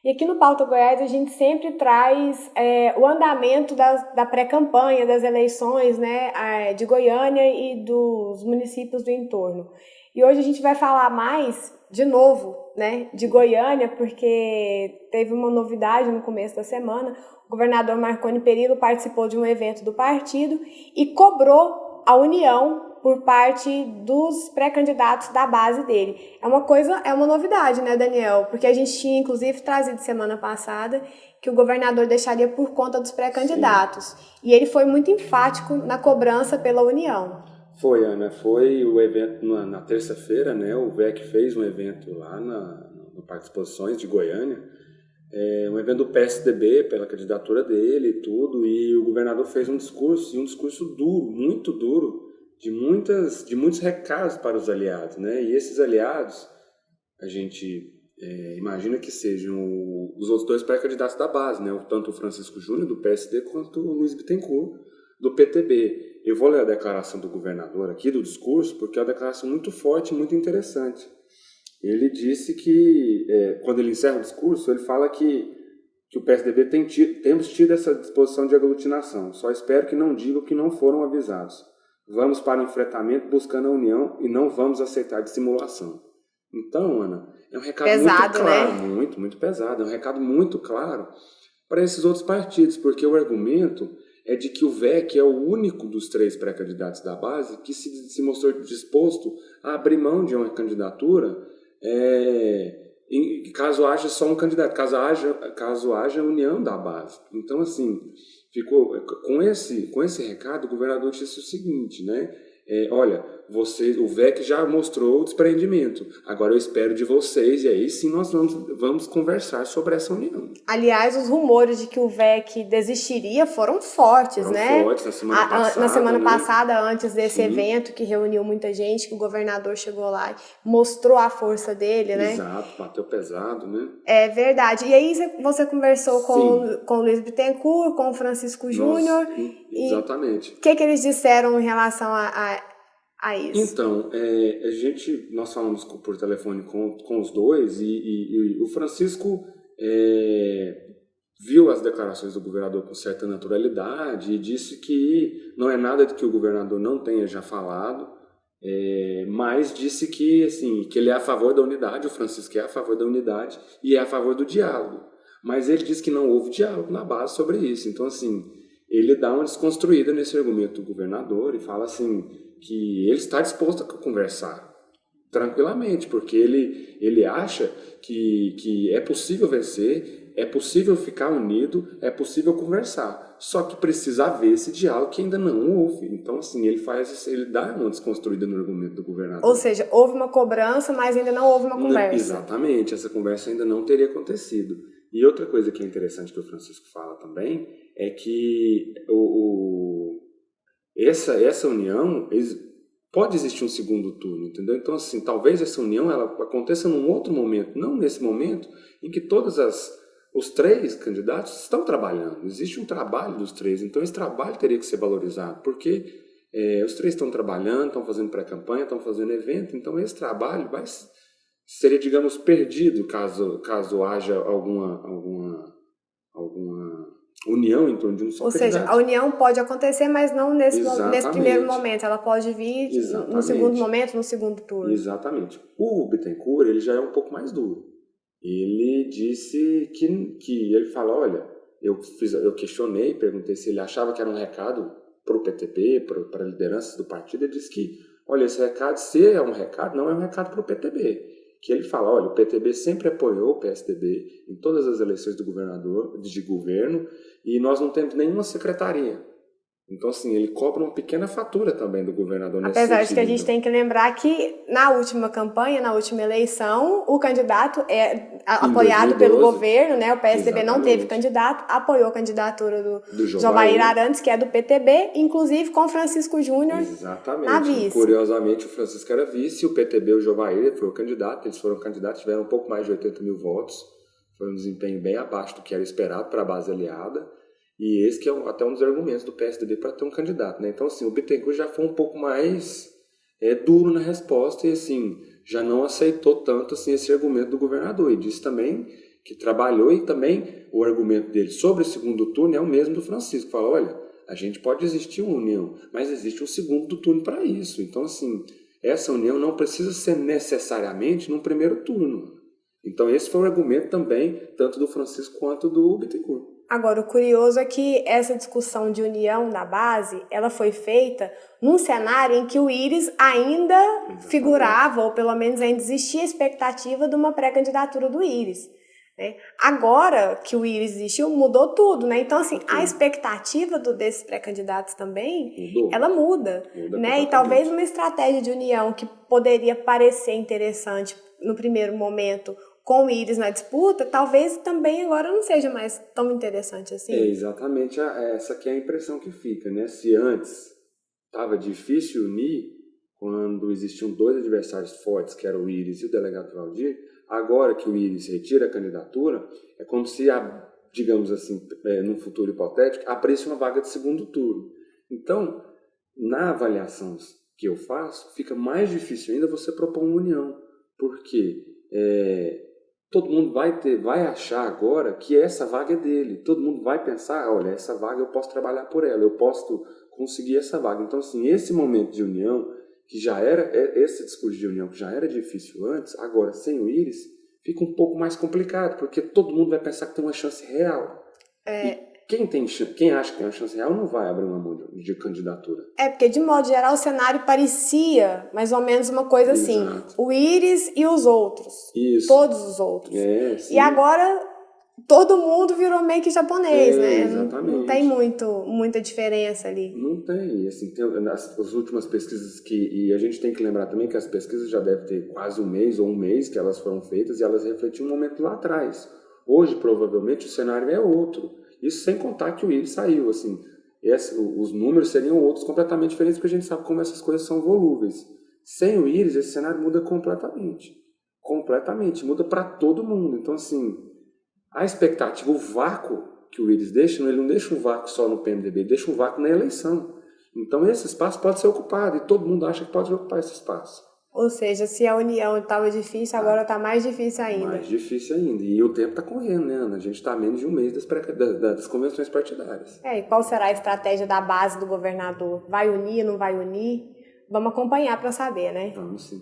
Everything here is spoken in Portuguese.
E aqui no Pauta Goiás a gente sempre traz o andamento da pré-campanha, das eleições, né, de Goiânia e dos municípios do entorno. E hoje a gente vai falar mais, de novo, né, de Goiânia, porque teve uma novidade no começo da semana. O governador Marconi Perillo participou de um evento do partido e cobrou a união por parte dos pré-candidatos da base dele. É uma novidade, né, Daniel? Porque a gente tinha, inclusive, trazido semana passada que o governador deixaria por conta dos pré-candidatos. Sim. E ele foi muito enfático na cobrança pela união. Foi, Ana. Foi o evento na terça-feira, né? O VEC fez um evento lá no Parque de Exposições de Goiânia. Um evento do PSDB, pela candidatura dele e tudo. E o governador fez um discurso duro, muito duro, de muitos recados para os aliados, né? E esses aliados, a gente imagina que sejam os outros dois pré-candidatos da base, né? Tanto o Francisco Júnior, do PSD, quanto o Luiz Bittencourt, do PTB. Eu vou ler a declaração do governador aqui, do discurso, porque é uma declaração muito forte, muito interessante. Ele disse que, quando ele encerra o discurso, ele fala que o PSDB temos tido essa disposição de aglutinação. Só espero que não digam que não foram avisados. Vamos para o enfrentamento buscando a união e não vamos aceitar dissimulação. Então, Ana, é um recado pesado, muito claro, né? Muito, muito pesado. É um recado muito claro para esses outros partidos, porque o argumento é de que o VEC é o único dos 3 pré-candidatos da base que se mostrou disposto a abrir mão de uma candidatura caso haja só um candidato, caso haja união da base. Então, assim, ficou com esse recado, o governador disse o seguinte, né? Olha, o VEC já mostrou o desprendimento. Agora eu espero de vocês, e aí sim nós vamos conversar sobre essa união. Aliás, os rumores de que o VEC desistiria foram fortes, né? Fortes na semana passada, antes desse evento que reuniu muita gente, que o governador chegou lá e mostrou a força dele, né? Exato, bateu pesado, né? É verdade. E aí você conversou com o Luiz Bittencourt, com o Francisco Júnior. Exatamente. O que eles disseram em relação a isso? Então, nós falamos por telefone com os dois e o Francisco viu as declarações do governador com certa naturalidade e disse que não é nada de que o governador não tenha já falado, mas disse que, assim, que ele é a favor da unidade, o Francisco é a favor da unidade e é a favor do diálogo. Mas ele disse que não houve diálogo na base sobre isso. Então, assim, ele dá uma desconstruída nesse argumento do governador e fala assim que ele está disposto a conversar tranquilamente, porque ele acha que é possível vencer, é possível ficar unido, é possível conversar, só que precisa haver esse diálogo que ainda não houve. Então, assim, ele dá uma desconstruída no argumento do governador. Ou seja, houve uma cobrança, mas ainda não houve uma conversa. Exatamente, essa conversa ainda não teria acontecido. E outra coisa que é interessante que o Francisco fala também é que essa união pode existir um segundo turno, entendeu? Então, assim, talvez essa união ela aconteça num outro momento, não nesse momento em que os 3 candidatos estão trabalhando. Existe um trabalho dos 3, então esse trabalho teria que ser valorizado, porque os 3 estão trabalhando, estão fazendo pré-campanha, estão fazendo evento, então esse trabalho seria, digamos, perdido caso haja alguma união em torno de um só candidato. Ou seja, a união pode acontecer, mas não nesse primeiro momento. Ela pode vir no segundo momento, no segundo turno. Exatamente. O Bittencourt, ele já é um pouco mais duro. Ele disse que ele fala, olha, eu questionei, perguntei se ele achava que era um recado para o PTB, para a liderança do partido. Ele disse que, olha, esse recado, se é um recado, não é um recado para o PTB. Que ele fala, olha, o PTB sempre apoiou o PSDB em todas as eleições de governo, e nós não temos nenhuma secretaria. Então, assim, ele cobra uma pequena fatura também do governador nesse sentido. Apesar de que a gente tem que lembrar que na última campanha, na última eleição, o candidato é apoiado 2012, pelo governo, né? O PSDB exatamente. Não teve candidato, apoiou a candidatura do Jovair Arantes, que é do PTB, inclusive com Francisco Júnior na vice. Curiosamente, o Francisco era vice, o PTB e o Jovair foi o candidato, eles foram candidatos, tiveram um pouco mais de 80 mil votos, foi um desempenho bem abaixo do que era esperado para a base aliada. E esse que é até um dos argumentos do PSDB para ter um candidato, né? Então, assim, o Bittencourt já foi um pouco mais duro na resposta e, assim, já não aceitou tanto, assim, esse argumento do governador. E disse também que trabalhou, e também o argumento dele sobre o segundo turno é o mesmo do Francisco. Fala, olha, a gente pode existir uma união, mas existe um segundo turno para isso. Então, assim, essa união não precisa ser necessariamente num primeiro turno. Então, esse foi o argumento também, tanto do Francisco quanto do Bittencourt. Agora, o curioso é que essa discussão de união da base, ela foi feita num cenário em que o Íris ainda figurava, ou pelo menos ainda existia a expectativa de uma pré-candidatura do Íris. Né? Agora que o Íris existiu, mudou tudo, né? Então, assim, a expectativa desses pré-candidatos também, ela muda, né? E talvez uma estratégia de união que poderia parecer interessante no primeiro momento com o Íris na disputa, talvez também agora não seja mais tão interessante assim. É exatamente essa que é a impressão que fica, né? Se antes estava difícil unir, quando existiam dois adversários fortes, que eram o Íris e o delegado Valdir, agora que o Íris retira a candidatura, é como se, digamos assim, num futuro hipotético, abrisse uma vaga de segundo turno. Então, na avaliação que eu faço, fica mais difícil ainda você propor uma união, porque todo mundo vai achar agora que essa vaga é dele. Todo mundo vai pensar, olha, essa vaga eu posso trabalhar por ela, eu posso conseguir essa vaga. Então, assim, esse momento de união, que já era, esse discurso de união que já era difícil antes, agora sem o Íris, fica um pouco mais complicado, porque todo mundo vai pensar que tem uma chance real. E quem acha que tem uma chance real não vai abrir uma mão de candidatura. Porque, de modo geral, o cenário parecia mais ou menos uma coisa assim. O Íris e os outros. Isso. Todos os outros. Sim. E agora todo mundo virou meio que japonês, né? Exatamente. Não tem muita diferença ali. Não tem. Assim, tem as últimas pesquisas e a gente tem que lembrar também que as pesquisas já devem ter quase um mês que elas foram feitas, e elas refletiam um momento lá atrás. Hoje, provavelmente, o cenário é outro. Isso sem contar que o Íris saiu, assim, os números seriam outros completamente diferentes, porque a gente sabe como essas coisas são volúveis. Sem o Íris, esse cenário muda completamente. Completamente, muda para todo mundo. Então, assim, a expectativa, o vácuo que o Íris deixa, ele não deixa um vácuo só no PMDB, ele deixa um vácuo na eleição. Então, esse espaço pode ser ocupado, e todo mundo acha que pode ocupar esse espaço. Ou seja, se a união estava difícil, agora está mais difícil ainda. Mais difícil ainda. E o tempo está correndo, né, Ana? A gente está a menos de um mês das convenções partidárias. E qual será a estratégia da base do governador? Vai unir, não vai unir? Vamos acompanhar para saber, né? Vamos sim.